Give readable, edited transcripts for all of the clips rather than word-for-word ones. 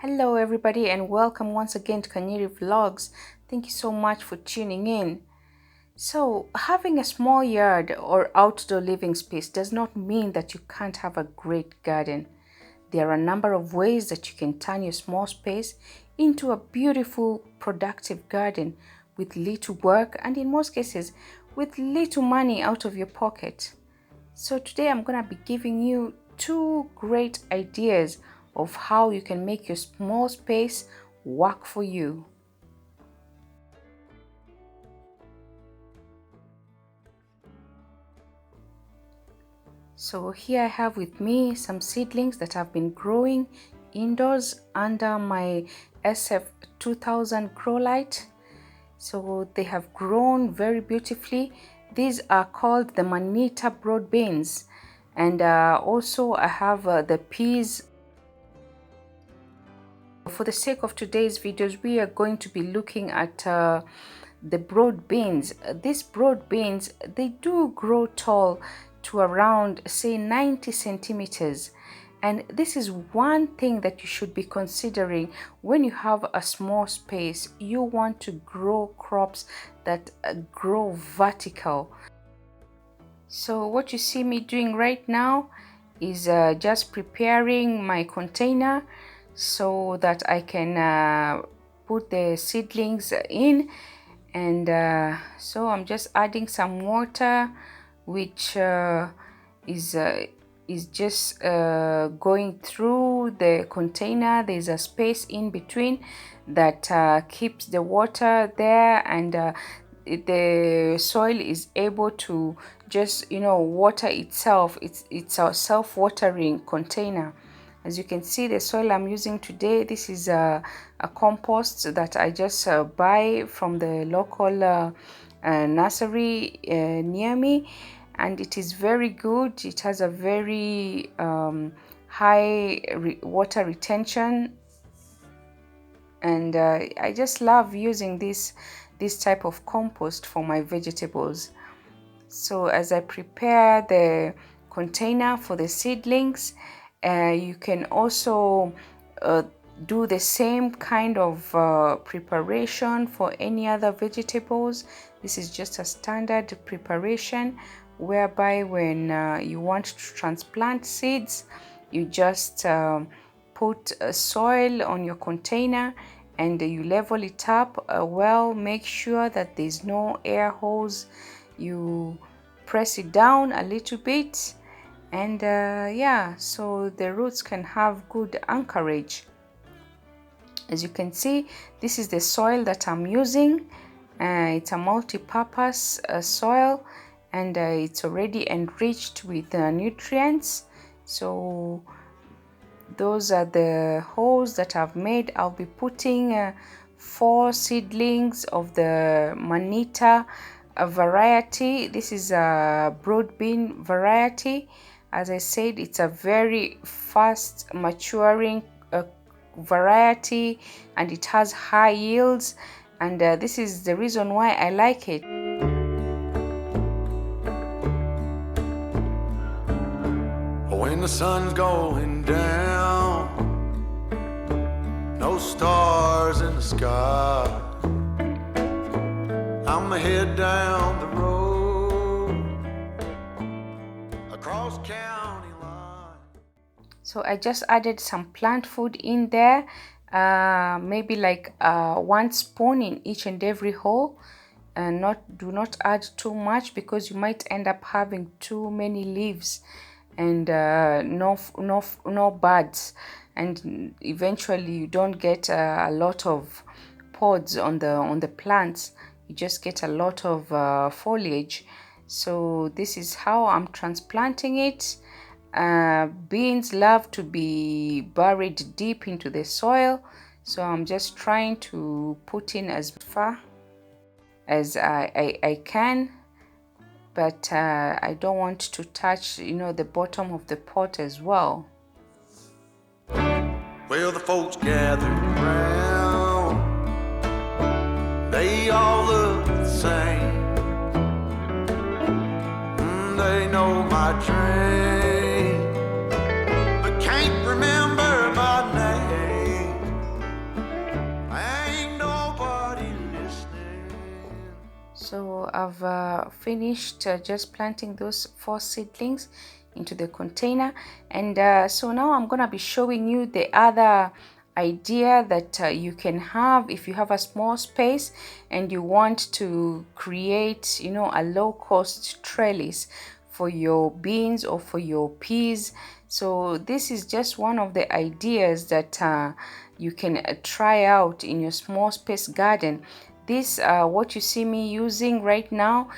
Hello everybody and welcome once again to Kanyeri Vlogs. Thank you so much for tuning in. So having a small yard or outdoor living space does not mean that you can't have a great garden. There are a number of ways that you can turn your small space into a beautiful, productive garden with little work and in most cases with little money out of your pocket. So today I'm going to be giving you two great ideas of how you can make your small space work for you. So here I have with me some seedlings that have been growing indoors under my SF2000 grow light. So they have grown very beautifully. These are called the Manita Broadbeans, and also I have the peas. For the sake of today's videos, we are going to be looking at the broad beans. These broad beans, they do grow tall to around say 90 centimeters. And this is one thing that you should be considering when you have a small space. You want to grow crops that grow vertical. So what you see me doing right now is just preparing my container so that I can put the seedlings in, and so I'm just adding some water, which is just going through the container. There's a space in between that keeps the water there, and the soil is able to just water itself. It's a self-watering container. As you can see, the soil I'm using today, this is a compost that I just buy from the local nursery near me, and it is very good. It has a very high water retention, and I just love using this type of compost for my vegetables. So as I prepare the container for the seedlings, you can also do the same kind of preparation for any other vegetables. This is just a standard preparation whereby when you want to transplant seeds, you just put soil on your container and you level it up well. Make sure that there's no air holes. You press it down a little bit, and yeah, so the roots can have good anchorage. As you can see, this is the soil that I'm using. It's a multi-purpose soil, and it's already enriched with nutrients. So those are the holes that I've made. I'll be putting 4 seedlings of the Manita variety. This is a broad bean variety. As I said, it's a very fast maturing variety, and it has high yields, and this is the reason why I like it. When the sun's going down, no stars in the sky, I'ma head down the road across county line. So I just added some plant food in there, maybe like 1 spoon in each and every hole, and do not add too much because you might end up having too many leaves and no buds, and eventually you don't get a lot of pods on the plants. You just get a lot of foliage. So this is how I'm transplanting it. Beans love to be buried deep into the soil, so I'm just trying to put in as far as I can, but I don't want to touch the bottom of the pot as well. Well, the folks gathered around, they all look the same. They know my dream, but can't remember my name. I've finished just planting those 4 seedlings into the container, and so now I'm gonna be showing you the other idea that you can have if you have a small space and you want to create, you know, a low-cost trellis for your beans or for your peas. So this is just one of the ideas that you can try out in your small space garden. This what you see me using right now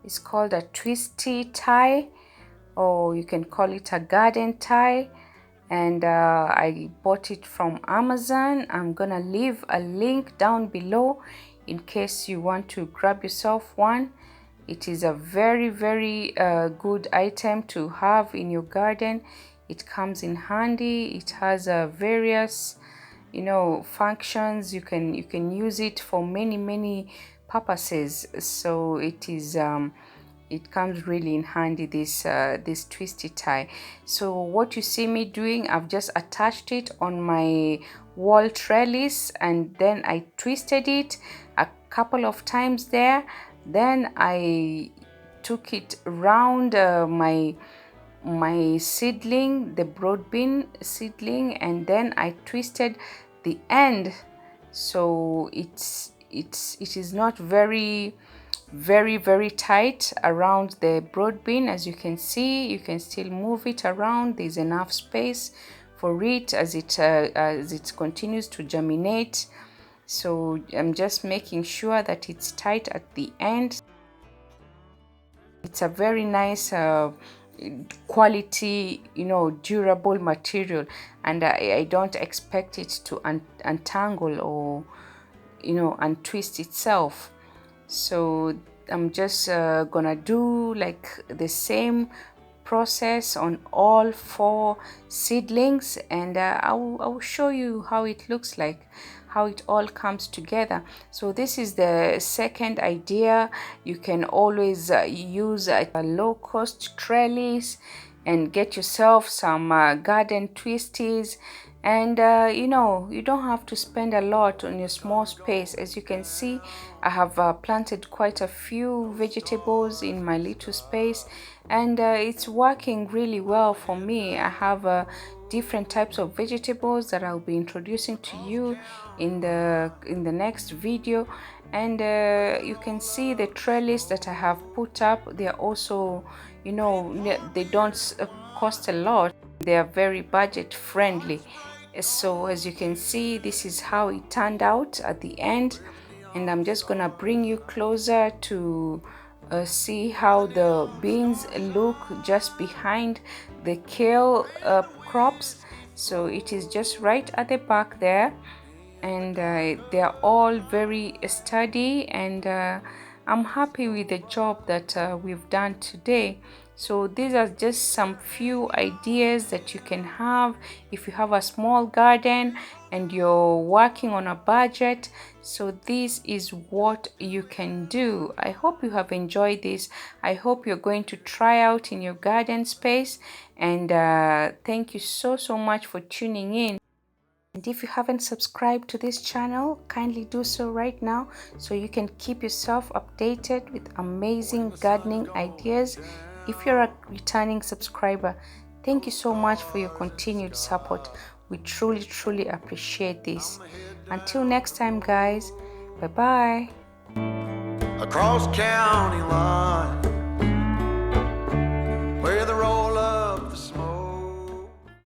is called a twisty tie, or you can call it a garden tie, and I bought it from Amazon. I'm gonna leave a link down below in case you want to grab yourself one. It is a very good item to have in your garden. It comes in handy. It has various, you know, functions. You can use it for many purposes. So it is it comes really in handy, this twisty tie. So what you see me doing, I've just attached it on my wall trellis, and then I twisted it a couple of times there. Then I took it around my seedling, the broadbean seedling, and then I twisted the end so it is not very tight around the broadbean. As you can see, you can still move it around. There's enough space for it as it continues to germinate. So I'm just making sure that it's tight at the end. It's a very nice quality, you know, durable material, and I don't expect it to untangle or, you know, untwist itself. So I'm just gonna do like the same process on all 4 seedlings, and I'll show you how it looks like, how it all comes together. So this is the second idea. You can always use a low-cost trellis and get yourself some garden twisties, and you know, you don't have to spend a lot on your small space. As you can see, I have planted quite a few vegetables in my little space, and it's working really well for me. I have different types of vegetables that I'll be introducing to you in the next video, and you can see the trellis that I have put up. They are also, you know, they don't cost a lot. They are very budget friendly. So as you can see, this is how it turned out at the end, and I'm just gonna bring you closer to see how the beans look just behind the kale crops. So it is just right at the back there, and they are all very sturdy, and I'm happy with the job that we've done today. So these are just some few ideas that you can have if you have a small garden and you're working on a budget. So this is what you can do. I hope you have enjoyed this. I hope you're going to try out in your garden space, and thank you so much for tuning in. And if you haven't subscribed to this channel, kindly do so right now so you can keep yourself updated with amazing gardening ideas. If you're a returning subscriber, thank you so much for your continued support. We truly appreciate this. Until next time, guys, bye bye. Across county line,